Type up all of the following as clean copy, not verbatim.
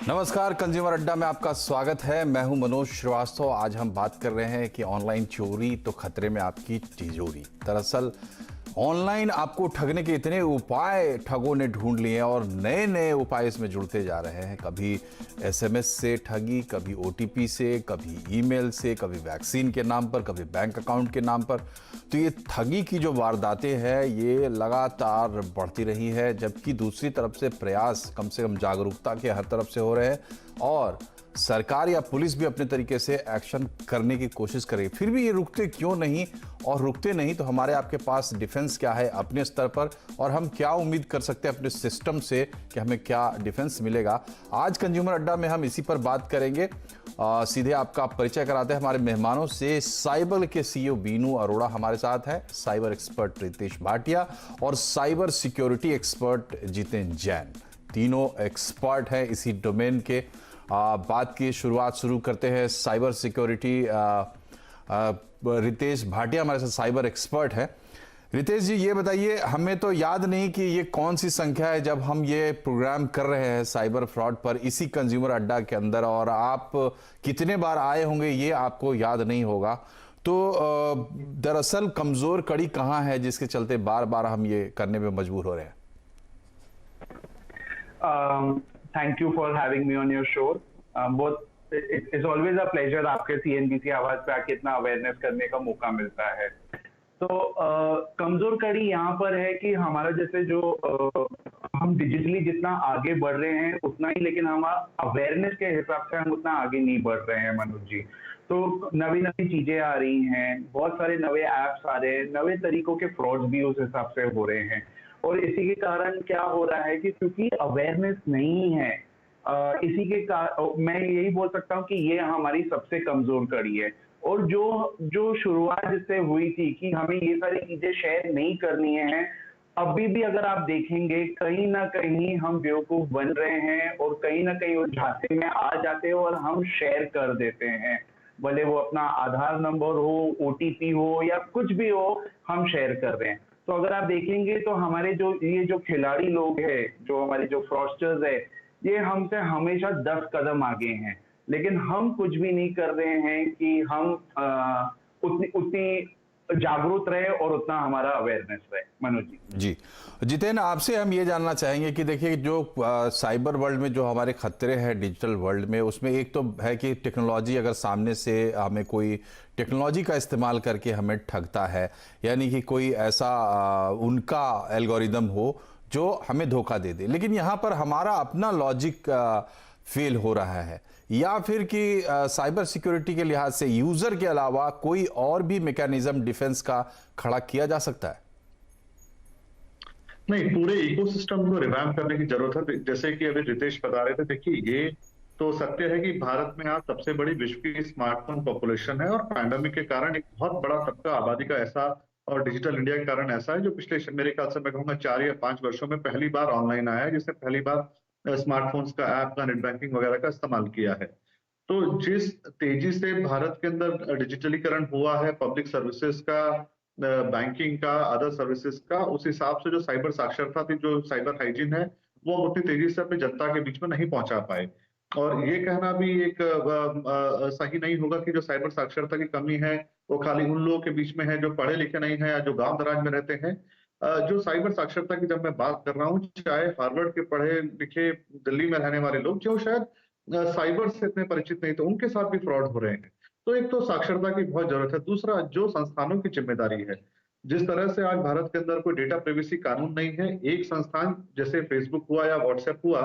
नमस्कार, कंज्यूमर अड्डा में आपका स्वागत है। मैं हूं मनोज श्रीवास्तव। आज हम बात कर रहे हैं कि ऑनलाइन चोरी तो खतरे में आपकी तिजोरी। दरअसल ऑनलाइन आपको ठगने के इतने उपाय ठगों ने ढूंढ लिए हैं और नए नए उपाय इसमें जुड़ते जा रहे हैं। कभी एसएमएस से ठगी, कभी ओटीपी से, कभी ईमेल से, कभी वैक्सीन के नाम पर, कभी बैंक अकाउंट के नाम पर। तो ये ठगी की जो वारदातें हैं ये लगातार बढ़ती रही है, जबकि दूसरी तरफ से प्रयास कम से कम जागरूकता के हर तरफ से हो रहे हैं और सरकार या पुलिस भी अपने तरीके से एक्शन करने की कोशिश करे। फिर भी ये रुकते क्यों नहीं? और रुकते नहीं तो हमारे आपके पास डिफेंस क्या है अपने स्तर पर, और हम क्या उम्मीद कर सकते हैं अपने सिस्टम से कि हमें क्या डिफेंस मिलेगा? आज कंज्यूमर अड्डा में हम इसी पर बात करेंगे। सीधे आपका परिचय कराते हैं हमारे मेहमानों से। साइबर के सीईओ बीनू अरोड़ा हमारे साथ है, साइबर एक्सपर्ट रितेश भाटिया और cyber security expert Jitendra Jain. तीनों एक्सपर्ट हैं इसी डोमेन के। बात की शुरुआत शुरू करते हैं साइबर सिक्योरिटी। रितेश भाटिया हमारे साथ साइबर एक्सपर्ट है। रितेश जी, ये बताइए, हमें तो याद नहीं कि ये कौन सी संख्या है जब हम ये प्रोग्राम कर रहे हैं साइबर फ्रॉड पर इसी कंज्यूमर अड्डा के अंदर, और आप कितने बार आए होंगे ये आपको याद नहीं होगा। तो दरअसल कमजोर कड़ी कहाँ है जिसके चलते बार बार हम ये करने में मजबूर हो रहे हैं? Thank you for having me on your show. It is always a pleasure आपके CNBC आवाज पे आके इतना अवेयरनेस करने का मौका मिलता है। तो कमजोर कड़ी यहाँ पर है कि हमारा जैसे जो हम डिजिटली जितना आगे बढ़ रहे हैं उतना ही, लेकिन हम अवेयरनेस के हिसाब से हम उतना आगे नहीं बढ़ रहे हैं मनोज जी। तो नवी नवी चीजें आ रही हैं, बहुत सारे नए ऐप्स आ रहे हैं, नए तरीकों के फ्रॉड्स भी उस हिसाब से हो रहे हैं। और इसी के कारण क्या हो रहा है कि क्योंकि अवेयरनेस नहीं है, इसी के मैं यही बोल सकता हूँ कि ये हमारी सबसे कमजोर कड़ी है। और जो शुरुआत जिससे हुई थी कि हमें ये सारी चीजें शेयर नहीं करनी है, अभी भी अगर आप देखेंगे कहीं ना कहीं हम बेवकूफ बन रहे हैं और कहीं ना कहीं वो झांसे में आ जाते हैं और हम शेयर कर देते हैं। भले वो अपना आधार नंबर हो, ओटीपी हो या कुछ भी हो, हम शेयर कर रहे हैं। तो अगर आप देखेंगे तो हमारे जो खिलाड़ी लोग हैं, जो हमारे जो फ्रॉडस्टर्स है, ये हमसे हमेशा 10 कदम आगे हैं, लेकिन हम कुछ भी नहीं कर रहे हैं कि हम उतनी उतनी जागरूक रहे और उतना हमारा अवेयरनेस रहे। मनोज जी। जी जितेंद्र, आपसे हम ये जानना चाहेंगे कि देखिए, जो साइबर वर्ल्ड में जो हमारे खतरे हैं डिजिटल वर्ल्ड में, उसमें एक तो है कि टेक्नोलॉजी, अगर सामने से हमें कोई टेक्नोलॉजी का इस्तेमाल करके हमें ठगता है, यानी कि कोई ऐसा उनका एल्गोरिदम हो जो हमें धोखा दे दे, लेकिन यहाँ पर हमारा अपना लॉजिक फेल हो रहा है, या फिर कि साइबर सिक्योरिटी के लिहाज से यूजर के अलावा कोई और भी मैकेनिज्म डिफेंस का खड़ा किया जा सकता है? नहीं, पूरे इकोसिस्टम को रिवैम्प करने की जरूरत है। जैसे कि अभी रितेश बता रहे थे, देखिए ये तो सत्य है कि भारत में आज सबसे बड़ी विश्व की स्मार्टफोन पॉपुलेशन है और पैंडेमिक के कारण एक बहुत बड़ा तबका आबादी का ऐसा, और डिजिटल इंडिया के कारण ऐसा है जो पिछले मेरे ख्याल से मैं कहूंगा 4 या 5 वर्षों में पहली बार ऑनलाइन आया है, जिसने पहली बार स्मार्टफोन्स का ऐप का, नेट बैंकिंग वगैरह का इस्तेमाल किया है। तो जिस तेजी से भारत के अंदर डिजिटलीकरण हुआ है पब्लिक सर्विसेज का, बैंकिंग का, अदर सर्विसेज का, उस हिसाब से जो साइबर साक्षरता थी, जो साइबर हाइजीन है, वो उतनी तेजी से अपनी जनता के बीच में नहीं पहुंचा पाए। और ये कहना भी एक सही नहीं होगा कि जो साइबर साक्षरता की कमी है वो खाली उन लोगों के बीच में है जो पढ़े लिखे नहीं है या जो गांव दराज में रहते हैं। जो साइबर साक्षरता की जब मैं बात कर रहा हूँ, चाहे हार्वर्ड के पढ़े लिखे दिल्ली में रहने वाले लोग जो शायद साइबर से इतने परिचित नहीं, तो उनके साथ भी फ्रॉड हो रहे हैं। तो एक तो साक्षरता की बहुत जरूरत है। दूसरा, जो संस्थानों की जिम्मेदारी है, जिस तरह से आज भारत के अंदर कोई डेटा प्राइवेसी कानून नहीं है, एक संस्थान जैसे फेसबुक हुआ या व्हाट्सएप हुआ,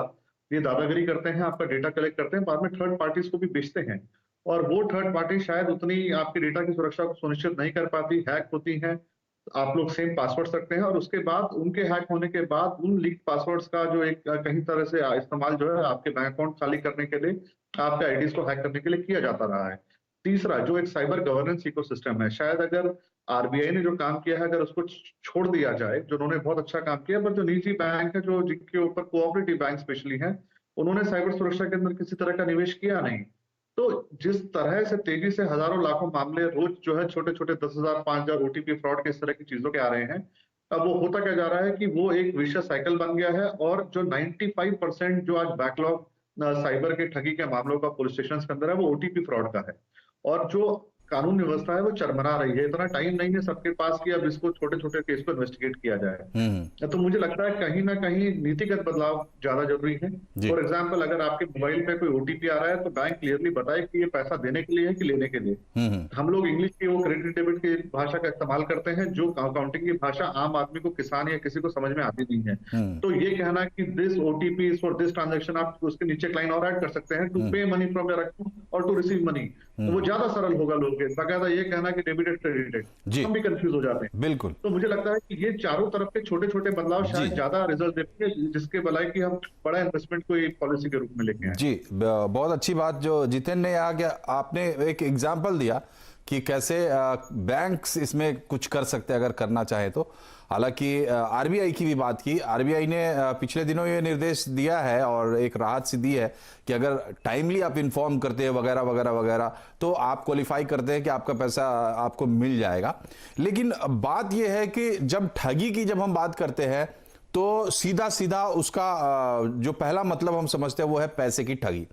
ये दादागिरी करते हैं, आपका डेटा कलेक्ट करते हैं, बाद में थर्ड पार्टीज को भी बेचते हैं, और वो थर्ड पार्टी शायद उतनी आपके डेटा की सुरक्षा को सुनिश्चित नहीं कर पाती, हैक होती हैं। आप लोग सेम पासवर्ड रखते हैं और उसके बाद उनके हैक होने के बाद उन लीक पासवर्ड्स का जो एक कहीं तरह से इस्तेमाल जो है आपके बैंक अकाउंट खाली करने के लिए, आपके आईडीज को हैक करने के लिए किया जाता रहा है। तीसरा, जो एक साइबर गवर्नेंस इकोसिस्टम है, शायद अगर आरबीआई ने जो काम किया है अगर उसको छोड़ दिया जाए, जो उन्होंने बहुत अच्छा काम किया, पर जो निजी बैंक है, जो जिनके ऊपर कोऑपरेटिव बैंक स्पेशली हैं, उन्होंने साइबर सुरक्षा के अंदर किसी तरह का निवेश किया नहीं। तो जिस तरह से तेजी से हजारों लाखों मामले रोज जो है छोटे छोटे 10,000 5,000 ओटीपी फ्रॉड के इस तरह की चीजों के आ रहे हैं, अब वो होता क्या जा रहा है कि वो एक विशियस साइकिल बन गया है, और जो 95% जो आज बैकलॉग साइबर के ठगी के मामलों का पुलिस स्टेशन के अंदर है, वो ओटीपी फ्रॉड का है। और जो कानून व्यवस्था है वो चरमरा रही है, इतना टाइम नहीं है सबके पास कि अब इसको छोटे छोटे केस को इन्वेस्टिगेट किया जाए। तो मुझे लगता है कहीं ना कहीं नीतिगत बदलाव ज्यादा जरूरी है। जी। फॉर एग्जाम्पल, अगर आपके मोबाइल पे कोई ओटीपी आ रहा है तो बैंक क्लियरली बताए कि ये पैसा देने के लिए है कि लेने के लिए। हम लोग इंग्लिश की वो क्रेडिट डेबिट की भाषा का इस्तेमाल करते हैं, जो अकाउंटिंग की भाषा आम आदमी को, किसान या किसी को समझ में आती नहीं है। तो ये कहना कि this OTP for this transaction, आप उसके नीचे एक लाइन और ऐड कर सकते हैं, टू पे मनी फ्रॉम योर अकाउंट और टू रिसीव मनी, तो वो ज्यादा सरल होगा लोगों के। बकायदा ये कहना कि डेबिटेड क्रेडिटेड, जी। हम भी कंफ्यूज हो जाते हैं। बिल्कुल। तो मुझे लगता है कि ये चारों तरफ के छोटे छोटे बदलाव शायद ज्यादा रिजल्ट देते हैं, जिसके बजाय कि हम बड़ा इन्वेस्टमेंट को एक पॉलिसी के रूप में लेके आए। जी, बहुत अच्छी बात जो जितेन ने आगे आपने एक एग्जाम्पल दिया कि कैसे बैंक्स इसमें कुछ कर सकते हैं अगर करना चाहे तो। हालांकि आरबीआई की भी बात की, आरबीआई ने पिछले दिनों ये निर्देश दिया है और एक राहत सी दी है कि अगर टाइमली आप इन्फॉर्म करते हैं वगैरह वगैरह वगैरह तो आप क्वालिफाई करते हैं कि आपका पैसा आपको मिल जाएगा। लेकिन बात यह है कि जब ठगी की जब हम बात करते हैं तो सीधा सीधा उसका जो पहला मतलब हम समझते हैं वो है पैसे की ठगी।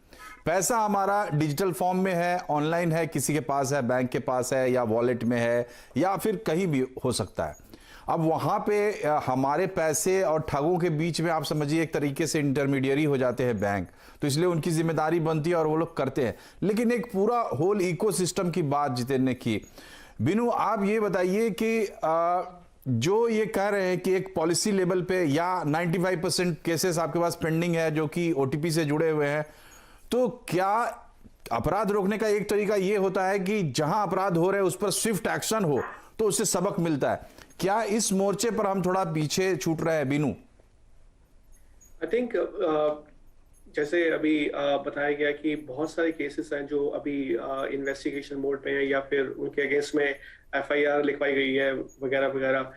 पैसा हमारा डिजिटल फॉर्म में है, ऑनलाइन है, किसी के पास है, बैंक के पास है या वॉलेट में है या फिर कहीं भी हो सकता है। अब वहां पे हमारे पैसे और ठगों के बीच में आप समझिए एक तरीके से इंटरमीडियरी हो जाते हैं बैंक, तो इसलिए उनकी जिम्मेदारी बनती है और वो लोग करते हैं। लेकिन एक पूरा होल इकोसिस्टम की बात जितेन ने की। बिनू, आप ये बताइए कि जो ये कह रहे हैं कि एक पॉलिसी लेवल पे या 95% केसेस आपके पास पेंडिंग है जो कि ओटीपी से जुड़े हुए हैं, तो क्या अपराध रोकने का एक तरीका ये होता है कि जहां अपराध हो रहे हैं उस पर स्विफ्ट एक्शन हो तो उससे सबक मिलता है? क्या इस मोर्चे पर हम थोड़ा पीछे छूट रहे हैं बीनू? आई थिंक जैसे अभी बताया गया कि बहुत सारे केसेस हैं जो अभी इन्वेस्टिगेशन मोड पे हैं या फिर उनके अगेंस्ट में एफआईआर लिखवाई गई है वगैरह वगैरह।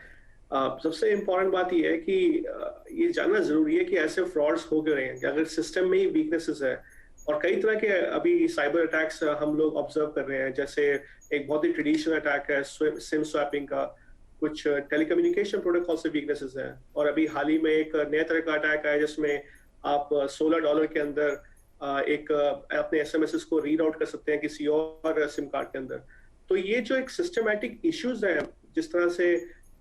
सबसे इम्पोर्टेंट बात यह है कि ये जानना जरूरी है कि ऐसे फ्रॉड्स हो क्यों रहे हैं, अगर सिस्टम में ही वीकनेसेस है। और कई तरह के अभी साइबर अटैक्स हम लोग ऑब्जर्व कर रहे हैं, जैसे एक बहुत ही ट्रेडिशनल अटैक है सिम स्वैपिंग का, कुछ टेलीकम्युनिकेशन प्रोटोकॉल से वीकनेसेस हैं, और अभी हाल ही में एक नए तरह का अटैक आया जिसमें आप $16 के अंदर एक अपने एसएमएस को रीड आउट कर सकते हैं किसी और सिम कार्ड के अंदर। तो ये जो एक सिस्टमैटिक इश्यूज है, जिस तरह से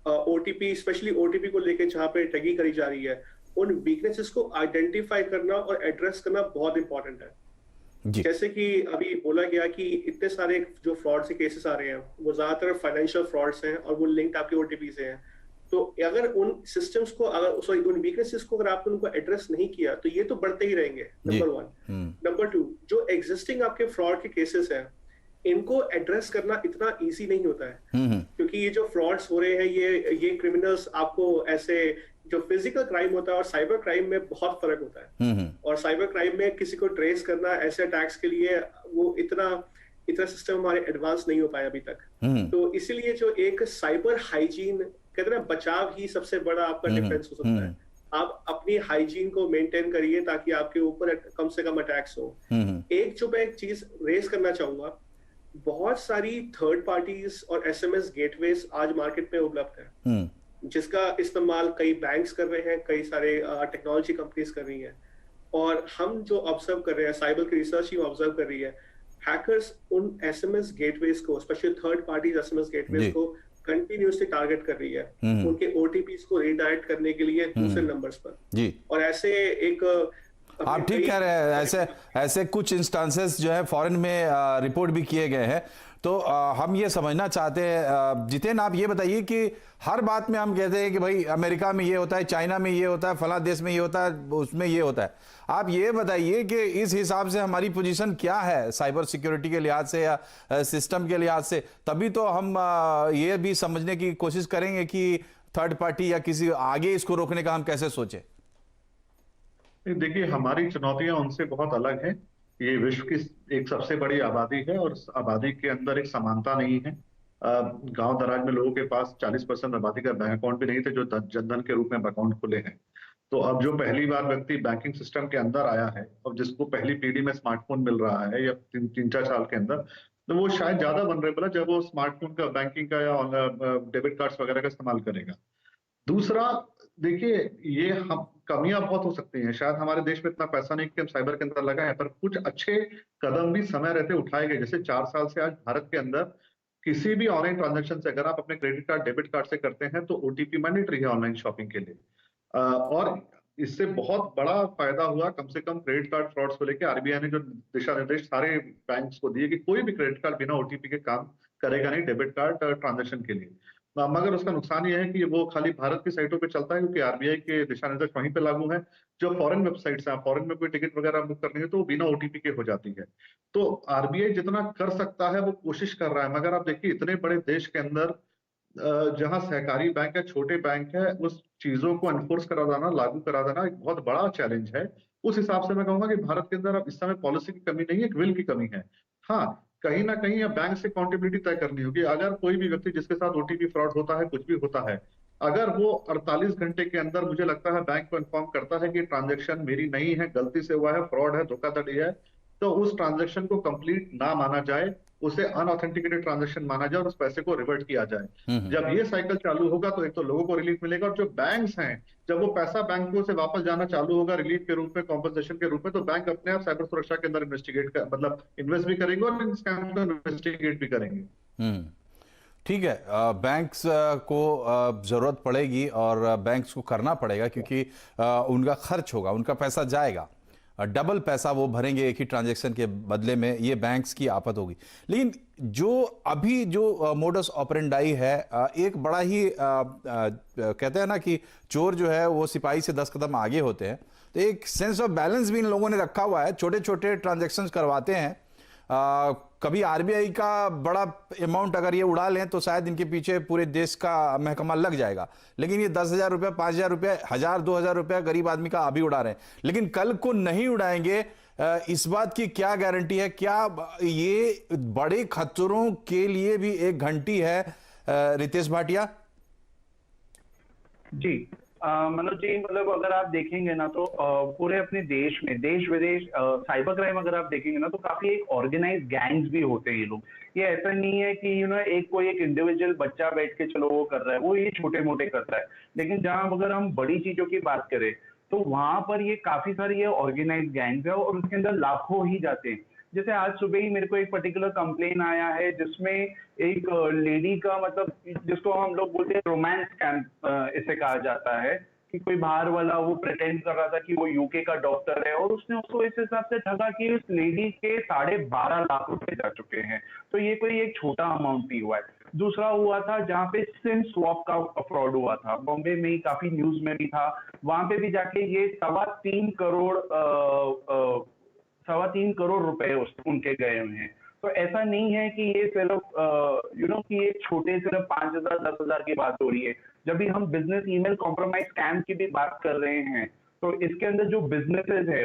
ओटीपी, स्पेशली ओटीपी को लेकर जहाँ पे ठगी करी जा रही है, उन वीकनेसेस को आइडेंटिफाई करना और एड्रेस करना बहुत इंपॉर्टेंट है। जैसे कि अभी बोला गया कि इतने सारे जो फ्रॉड से केसेस आ रहे हैं वो ज्यादातर फाइनेंशियल फ्रॉड्स हैं और वो लिंक्ड आपके ओटीपी से हैं। तो अगर उन सिस्टम्स को, अगर सॉरी उन वीकनेसेस को अगर आपने उनको एड्रेस नहीं किया तो ये तो बढ़ते ही रहेंगे, नंबर 1। नंबर 2, जो एग्जिस्टिंग आपके फ्रॉड के केसेस हैं इनको एड्रेस करना इतना इजी नहीं होता है, क्योंकि ये जो फ्रॉड्स हो रहे हैं ये क्रिमिनल्स आपको ऐसे, जो फिजिकल क्राइम होता है और साइबर क्राइम में बहुत फर्क होता है। और साइबर क्राइम में किसी को ट्रेस करना ऐसे अटैक्स के लिए वो इतना सिस्टम हमारे एडवांस नहीं हो पाया अभी तक। तो इसीलिए जो एक साइबर हाइजीन, कहते हैं बचाव ही सबसे बड़ा आपका डिफेंस हो सकता है। आप अपनी हाइजीन को मेंटेन करिए ताकि आपके ऊपर कम से कम अटैक्स हो। एक जो मैं एक चीज रेस करना चाहूंगा, बहुत सारी थर्ड पार्टीज और एसएमएस गेटवेज आज मार्केट में उपलब्ध है, जिसका इस्तेमाल कई बैंक्स कर रहे हैं, कई सारे टेक्नोलॉजी कंपनीज कर रही हैं। और हम जो ऑब्जर्व कर रहे हैं, साइबर की रिसर्च ही ऑब्जर्व कर रही है, हैकर्स उन एसएमएस गेटवेज को, specially third party SMS gateways को कंटिन्यूसली टारगेट कर रही है, उनके ओटीपीज को रीडायरेक्ट करने के लिए दूसरे नंबर्स पर जी। और ऐसे एक आप ठीक कह रहे हैं, ऐसे कुछ इंस्टांसेस जो है फॉरेन में रिपोर्ट भी किए गए हैं। तो हम ये समझना चाहते हैं, जितेन आप ये बताइए कि हर बात में हम कहते हैं कि भाई अमेरिका में ये होता है, चाइना में ये होता है, फला देश में ये होता है, उसमें ये होता है। आप ये बताइए कि इस हिसाब से हमारी पोजीशन क्या है साइबर सिक्योरिटी के लिहाज से या सिस्टम के लिहाज से, तभी तो हम ये भी समझने की कोशिश करेंगे कि थर्ड पार्टी या किसी आगे इसको रोकने का हम कैसे सोचें। देखिए, हमारी चुनौतियां उनसे बहुत अलग है। ये विश्व की एक सबसे बड़ी आबादी है और आबादी के अंदर एक समानता नहीं है। गांव दराज में लोगों के पास 40% आबादी का बैंक अकाउंट भी नहीं थे जो जनधन के रूप में अकाउंट खुले हैं। तो अब जो पहली बार व्यक्ति बैंकिंग सिस्टम के अंदर आया है और जिसको पहली पीढ़ी में स्मार्टफोन मिल रहा है या 3-4 साल के अंदर, तो वो शायद ज्यादा वनरेबल है जब वो स्मार्टफोन का, बैंकिंग का या डेबिट कार्ड्स वगैरह का इस्तेमाल करेगा। दूसरा, देखिए, ये हम कमियां बहुत हो सकती हैं, शायद हमारे देश में इतना पैसा नहीं कि हम साइबर के अंदर लगाएं, पर कुछ अच्छे कदम भी समय रहते उठाए गए। जैसे 4 साल से आज भारत के अंदर किसी भी ऑनलाइन ट्रांजैक्शन से अगर आप अपने क्रेडिट कार्ड डेबिट कार्ड से करते हैं तो ओटीपी मैंडेटरी है ऑनलाइन शॉपिंग के लिए। और इससे बहुत बड़ा फायदा हुआ, कम से कम क्रेडिट कार्ड फ्रॉड्स को लेकर आरबीआई ने जो दिशा निर्देश सारे बैंक्स को दिए कि कोई भी क्रेडिट कार्ड बिना ओटीपी के काम करेगा नहीं डेबिट कार्ड ट्रांजैक्शन के लिए। मगर उसका नुकसान ये है कि वो खाली भारत की साइटों पे चलता है, क्योंकि आरबीआई के दिशा निर्देश वहीं पे लागू है। जो फॉरेन वेबसाइट्स हैं, फॉरेन में कोई टिकट वगैरह बुक करनी है तो वो बिना ओटीपी के हो जाती है। तो आरबीआई जितना कर सकता है वो कोशिश कर रहा है, मगर आप देखिए इतने बड़े देश के अंदर जहां सहकारी बैंक है, छोटे बैंक है, उस चीजों को एनफोर्स करा देना, लागू करा देना एक बहुत बड़ा चैलेंज है। उस हिसाब से मैं कहूंगा कि भारत के अंदर अब इस समय पॉलिसी की कमी नहीं है, एक विल की कमी है। हाँ, कहीं ना कहीं अब बैंक से अकाउंटेबिलिटी तय करनी होगी। अगर कोई भी व्यक्ति जिसके साथ ओटीपी फ्रॉड होता है, कुछ भी होता है, अगर वो 48 घंटे के अंदर मुझे लगता है बैंक को इन्फॉर्म करता है कि ट्रांजेक्शन मेरी नहीं है, गलती से हुआ है, फ्रॉड है, धोखाधड़ी है, तो उस ट्रांजेक्शन को कंप्लीट ना माना जाए, उसे अनऑथेंटिकेटेड ट्रांजेक्शन माना जाए और उस पैसे को रिवर्ट किया जाए। जब ये साइकिल चालू होगा तो एक तो लोगों को रिलीफ मिलेगा, और जो बैंक्स हैं जब वो पैसा बैंकों से वापस जाना चालू होगा रिलीफ के रूप में, कॉम्पनसेशन के रूप में, तो बैंक अपने आप साइबर सुरक्षा के अंदर इन्वेस्टिगेट कर मतलब इन्वेस्ट भी करेंगे और इन स्कैम को इन्वेस्टिगेट भी करेंगे। ठीक है। बैंक्स को ज़रूरत पड़ेगी और बैंक्स को करना पड़ेगा, क्योंकि उनका खर्च होगा, उनका पैसा जाएगा, डबल पैसा वो भरेंगे एक ही ट्रांजैक्शन के बदले में, ये बैंक्स की आफत होगी। लेकिन जो अभी जो मोडस ऑपरेंडाई है, एक बड़ा ही कहते हैं ना कि चोर जो है वो सिपाही से 10 कदम आगे होते हैं, तो एक सेंस ऑफ बैलेंस भी इन लोगों ने रखा हुआ है। छोटे छोटे ट्रांजैक्शंस करवाते हैं, कभी आरबीआई का बड़ा अमाउंट अगर ये उड़ा लें तो शायद इनके पीछे पूरे देश का महकमा लग जाएगा, लेकिन ये 10,000 रुपये, 5,000 रुपये, 1,000, 2,000 रुपये गरीब आदमी का अभी उड़ा रहे हैं, लेकिन कल को नहीं उड़ाएंगे। इस बात की क्या गारंटी है? क्या ये बड़े खतरों के लिए भी एक घंटी है, रितेश भाटिया? जी मनोज जी, मतलब अगर आप देखेंगे ना तो पूरे अपने देश में, देश विदेश, साइबर क्राइम अगर आप देखेंगे ना तो काफी एक ऑर्गेनाइज गैंग्स भी होते हैं ये लोग। ये ऐसा नहीं है कि एक कोई एक इंडिविजुअल बच्चा बैठ के चलो वो कर रहा है, वो ये छोटे मोटे करता है। लेकिन जहां अगर हम बड़ी चीजों की बात करें तो वहां पर ये काफी सारी ये ऑर्गेनाइज गैंग्स है और उसके अंदर लाखों ही जाते हैं। जैसे आज सुबह ही मेरे को एक पर्टिकुलर कंप्लेन आया है जिसमें एक लेडी का, मतलब जिसको हम लोग बोलते हैं रोमांस स्कैम इसे कहा जाता है, कि कोई बाहर वाला वो प्रिटेंड कर रहा था कि वो यूके का डॉक्टर है और उसने उसको इस हिसाब से ठगा कि उस लेडी के 12.5 लाख रुपए जा चुके हैं। तो ये कोई एक छोटा अमाउंट नहीं हुआ है। दूसरा हुआ था जहाँ पे सिम स्वैप का फ्रॉड हुआ था, बॉम्बे में ही काफी न्यूज में भी था। वहां पे भी जाके ये 3.25 करोड़ रुपए उनके गए हुए हैं। तो ऐसा नहीं है कि ये सिर्फ कि ये छोटे सिर्फ 5,000 10,000 की बात हो रही है। जब भी हम बिजनेस ईमेल कॉम्प्रोमाइज स्कैम की भी बात कर रहे हैं तो इसके अंदर जो बिजनेसेस है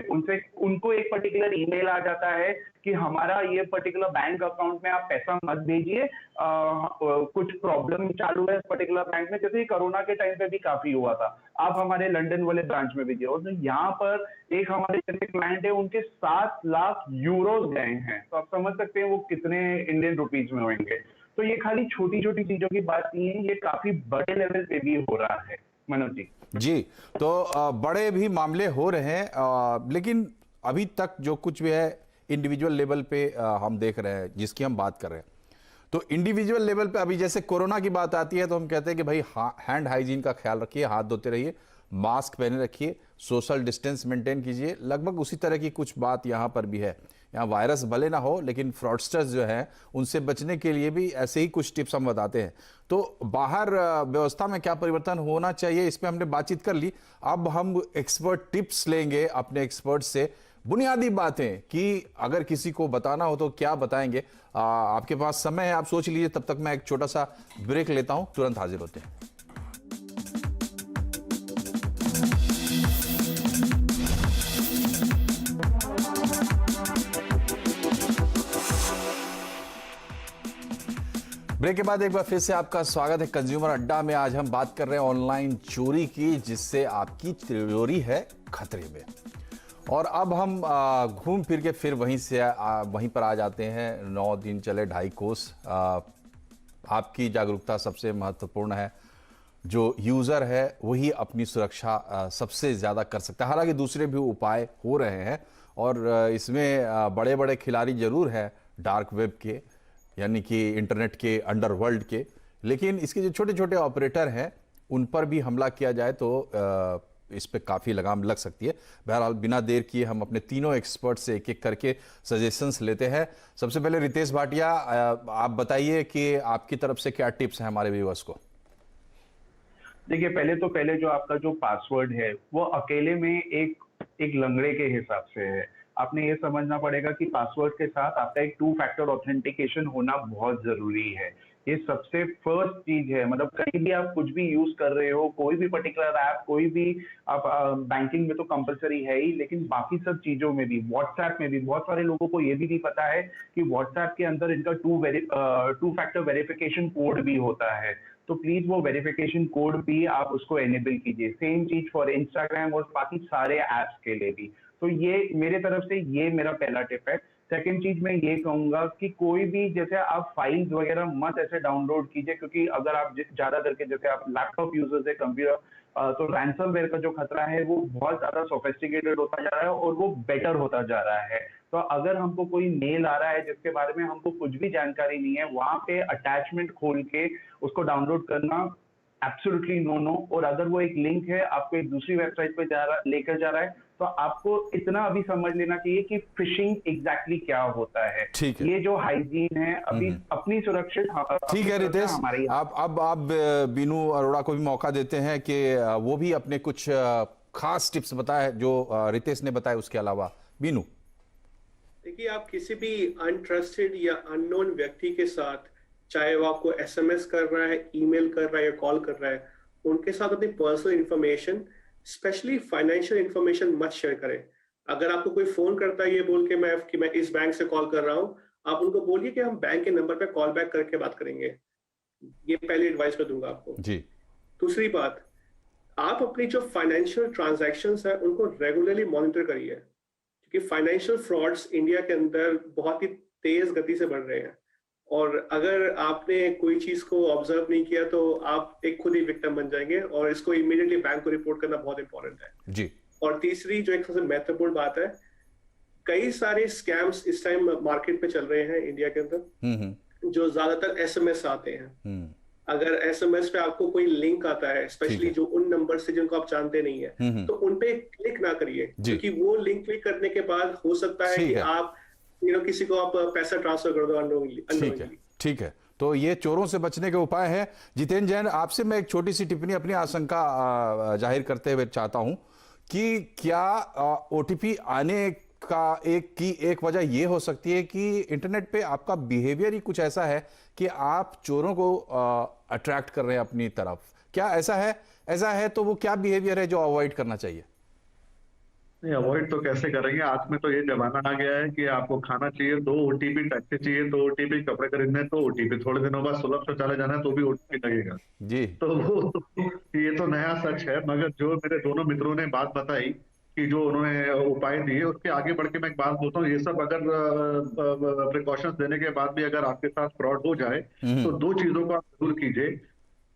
उनको एक पर्टिकुलर ईमेल आ जाता है कि हमारा ये पर्टिकुलर बैंक अकाउंट में आप पैसा मत भेजिए, कुछ प्रॉब्लम चालू है पर्टिकुलर बैंक में। जैसे कोरोना के टाइम पे भी काफी हुआ था, आप हमारे लंदन वाले ब्रांच में भेजिए। और यहाँ पर एक हमारे जैसे क्लाइंट है, उनके 7 लाख यूरोज गए हैं, तो आप समझ सकते हैं वो कितने इंडियन रुपीज में होंगे। तो ये खाली छोटी छोटी चीजों की बात नहीं है, ये काफी बड़े लेवल पे भी हो रहा है मनोज जी। जी, तो बड़े भी मामले हो रहे हैं, लेकिन अभी तक जो कुछ भी है इंडिविजुअल लेवल पे हम देख रहे हैं, जिसकी हम बात कर रहे हैं। तो इंडिविजुअल लेवल पे अभी जैसे कोरोना की बात आती है तो हम कहते हैं कि भाई हैंड हाइजीन का ख्याल रखिए, हाथ धोते रहिए, मास्क पहने रखिए, सोशल डिस्टेंस मेंटेन कीजिए। लगभग उसी तरह की कुछ बात यहाँ पर भी है। यहाँ वायरस भले ना हो, लेकिन फ्रॉडस्टर्स जो हैं उनसे बचने के लिए भी ऐसे ही कुछ टिप्स हम बताते हैं। तो बाहर व्यवस्था में क्या परिवर्तन होना चाहिए, इस पर हमने बातचीत कर ली। अब हम एक्सपर्ट टिप्स लेंगे अपने एक्सपर्ट से, बुनियादी बातें कि अगर किसी को बताना हो तो क्या बताएंगे। आपके पास समय है, आप सोच लीजिए, तब तक मैं एक छोटा सा ब्रेक लेता हूं, तुरंत हाजिर होते हैं। ब्रेक के बाद एक बार फिर से आपका स्वागत है कंज्यूमर अड्डा में। आज हम बात कर रहे हैं ऑनलाइन चोरी की, जिससे आपकी तिजोरी है खतरे में। और अब हम घूम फिर के फिर वहीं पर आ जाते हैं। 9 दिन चले 2.5 कोस। आपकी जागरूकता सबसे महत्वपूर्ण है। जो यूज़र है वही अपनी सुरक्षा सबसे ज़्यादा कर सकता है। हालांकि दूसरे भी उपाय हो रहे हैं और इसमें बड़े बड़े खिलाड़ी ज़रूर है डार्क वेब के, यानी कि इंटरनेट के अंडरवर्ल्ड के, लेकिन इसके जो छोटे छोटे ऑपरेटर हैं उन पर भी हमला किया जाए तो इस पे काफ़ी लगाम लग सकती है। बहरहाल बिना देर किए हम अपने तीनों एक्सपर्ट से एक एक करके सजेशंस लेते हैं। सबसे पहले रितेश भाटिया, आप बताइए कि आपकी तरफ से क्या टिप्स हैं हमारे व्यूअर्स को। देखिए, पहले जो आपका जो पासवर्ड है वो अकेले में एक लंगड़े के हिसाब से है। आपने ये समझना पड़ेगा कि पासवर्ड के साथ आपका एक 2 फैक्टर ऑथेंटिकेशन होना बहुत जरूरी है। ये सबसे फर्स्ट चीज है। मतलब कहीं भी आप कुछ भी यूज कर रहे हो, कोई भी पर्टिकुलर ऐप, कोई भी आप बैंकिंग में तो कंपलसरी है ही, लेकिन बाकी सब चीजों में भी, व्हाट्सएप में भी बहुत सारे लोगों को ये भी नहीं पता है कि व्हाट्सएप के अंदर इनका 2 फैक्टर वेरिफिकेशन कोड भी होता है। तो प्लीज वो वेरिफिकेशन कोड भी आप उसको एनेबल कीजिए। सेम चीज फॉर इंस्टाग्राम और बाकी सारे एप्स के लिए भी। तो ये मेरे तरफ से ये मेरा पहला टिप है। सेकंड चीज मैं ये कहूंगा कि कोई भी जैसे आप फाइल्स वगैरह मत ऐसे डाउनलोड कीजिए, क्योंकि अगर आप ज्यादा करके जैसे आप लैपटॉप यूजर्स है, कंप्यूटर, तो रैंसमवेयर का जो खतरा है वो बहुत ज्यादा सोफिस्टिकेटेड होता जा रहा है और वो बेटर होता जा रहा है। तो अगर हमको कोई मेल आ रहा है जिसके बारे में हमको कुछ भी जानकारी नहीं है, वहां पे अटैचमेंट खोल के उसको डाउनलोड करना एब्सोल्युटली नो। और अगर वो एक लिंक है आपको एक दूसरी वेबसाइट पे लेकर जा रहा है, तो आपको इतना अभी समझ लेना चाहिए कि फिशिंग एग्जैक्टली क्या होता है। ठीक है। ये जो हाइजीन है अभी अपनी सुरक्षित। ठीक है रितेश, आप बीनू अरोड़ा को भी मौका देते हैं कि वो भी अपने कुछ खास टिप्स बताए जो रितेश ने बताया, उसके अलावा बीनू। देखिए, आप किसी भी अनट्रस्टेड या अननोन व्यक्ति के साथ, चाहे वो आपको एसएमएस कर रहा है, ईमेल कर रहा है या कॉल कर रहा है, उनके साथ अपनी personal information, specially financial information मत शेयर करें। अगर आपको कोई फोन करता है ये बोल के मैं इस बैंक से कॉल कर रहा हूं, आप उनको बोलिए कि हम बैंक के नंबर पे कॉल बैक करके बात करेंगे। ये पहली एडवाइस मैं दूंगा आपको जी। दूसरी बात, आप अपनी जो फाइनेंशियल ट्रांजैक्शंस है उनको रेगुलरली मॉनिटर करिए, क्योंकि फाइनेंशियल फ्रॉड्स इंडिया के अंदर बहुत ही तेज गति से बढ़ रहे हैं। और अगर आपने कोई चीज को ऑब्जर्व नहीं किया तो आप एक खुद ही विक्टिम बन जाएंगे, और इसको इमीडिएटली बैंक को रिपोर्ट करना बहुत इंपॉर्टेंट है जी। और तीसरी जो एक सबसे महत्वपूर्ण बात है, कई सारे स्कैम्स इस टाइम मार्केट में चल रहे हैं इंडिया के अंदर, जो ज्यादातर एसएमएस आते हैं। अगर एसएमएस पे आपको कोई लिंक आता है, स्पेशली जो उन नंबर से जिनको आप जानते नहीं है, तो उनपे क्लिक ना करिए, क्योंकि वो लिंक क्लिक करने के बाद हो सकता है कि आप किसी को आप पैसा ट्रांसफर कर दो अननोइंगली। ठीक है, तो ये चोरों से बचने के उपाय हैं। जितेंद्र जैन, आपसे मैं एक छोटी सी टिप्पणी, अपनी आशंका जाहिर करते हुए चाहता हूं कि क्या ओटीपी आने का एक वजह ये हो सकती है कि इंटरनेट पे आपका बिहेवियर ही कुछ ऐसा है कि आप चोरों को अट्रैक्ट कर रहे हैं अपनी तरफ। क्या ऐसा है? ऐसा है तो वो क्या बिहेवियर है जो अवॉइड करना चाहिए? नहीं, अवॉइड तो कैसे करेंगे, आज में तो ये जमाना आ गया है कि आपको खाना चाहिए तो ओटीपी, टैक्सी चाहिए तो ओटीपी, कपड़े खरीदने तो ओटीपी, थोड़े दिनों बाद सुलभ शौचालय जाना है तो भी ओटीपी लगेगा जी। तो ये तो नया सच है। मगर जो मेरे दोनों मित्रों ने बात बताई कि जो उन्होंने उपाय दिए, उसके आगे बढ़ के मैं एक बात बोलता हूँ, ये सब अगर प्रिकॉशंस देने के बाद भी अगर आपके साथ फ्रॉड हो जाए तो 2 चीजों को आप जरूर कीजिए।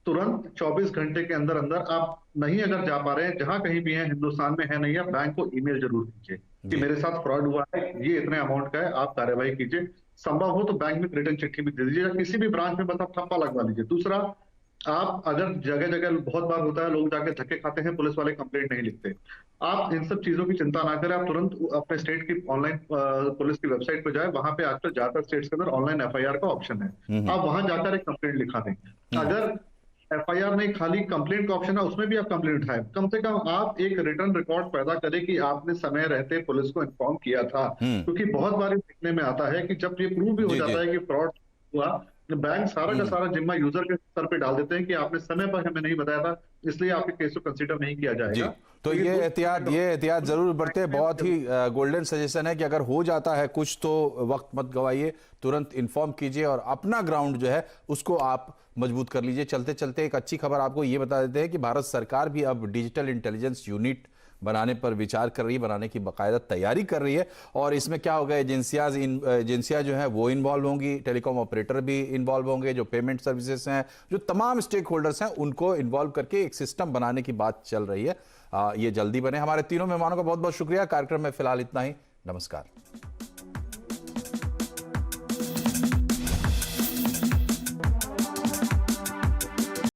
तुरंत 24 घंटे के अंदर अंदर, आप नहीं अगर जा पा रहे हैं, जहां कहीं भी हैं हिंदुस्तान में है नहीं है, बैंक को ईमेल जरूर कीजिए कि मेरे साथ फ्रॉड हुआ है, ये इतने अमाउंट का है, आप कार्यवाही कीजिए। संभव हो तो बैंक में रिटर्न चिट्ठी भी दे दीजिए, या किसी भी ब्रांच में बस आप ठप्पा लगवा लीजिए। दूसरा, आप अगर जगह जगह बहुत बार होता है लोग जाके धक्के खाते हैं, पुलिस वाले कंप्लेंट नहीं लिखते, आप इन सब चीजों की चिंता ना करें, आप तुरंत अपने स्टेट की ऑनलाइन पुलिस की वेबसाइट पर जाए, वहां पे आजकल ज्यादातर स्टेट्स के अंदर ऑनलाइन एफआईआर का ऑप्शन है, आप वहां जाकर एक कंप्लेंट लिखा दें। अगर एफआईआर नहीं, खाली कंप्लेंट का ऑप्शन है, उसमें भी आप कंप्लेंट उठाएं, कम से कम आप एक रिटर्न रिकॉर्ड पैदा करें कि आपने समय रहते पुलिस को इन्फॉर्म किया था। क्योंकि बहुत बार देखने में आता है कि जब ये प्रूव भी हो जाता है कि फ्रॉड हुआ, बैंक सारा का सारा जिम्मा यूजर के सर पे डाल देते हैं कि आपने समय पर हमें नहीं बताया था, इसलिए आपके केस को कंसीडर नहीं किया जाएगा। तो ये एहतियात जरूर बरते। बहुत ही गोल्डन सजेशन है कि अगर हो जाता है कुछ तो वक्त मत गवाइए, तुरंत इन्फॉर्म कीजिए और अपना ग्राउंड जो है उसको आप मजबूत कर लीजिए। चलते चलते एक अच्छी खबर आपको ये बता देते हैं कि भारत सरकार भी अब डिजिटल इंटेलिजेंस यूनिट बनाने पर विचार कर रही है, बनाने की बाकायदा तैयारी कर रही है। और इसमें क्या होगा, एजेंसियां जो हैं वो इन्वॉल्व होंगी, टेलीकॉम ऑपरेटर भी इन्वॉल्व होंगे, जो पेमेंट सर्विसेज हैं, जो तमाम स्टेक होल्डर्स हैं उनको इन्वॉल्व करके एक सिस्टम बनाने की बात चल रही है। ये जल्दी बने। हमारे तीनों मेहमानों का बहुत बहुत शुक्रिया। कार्यक्रम में फिलहाल इतना ही। नमस्कार।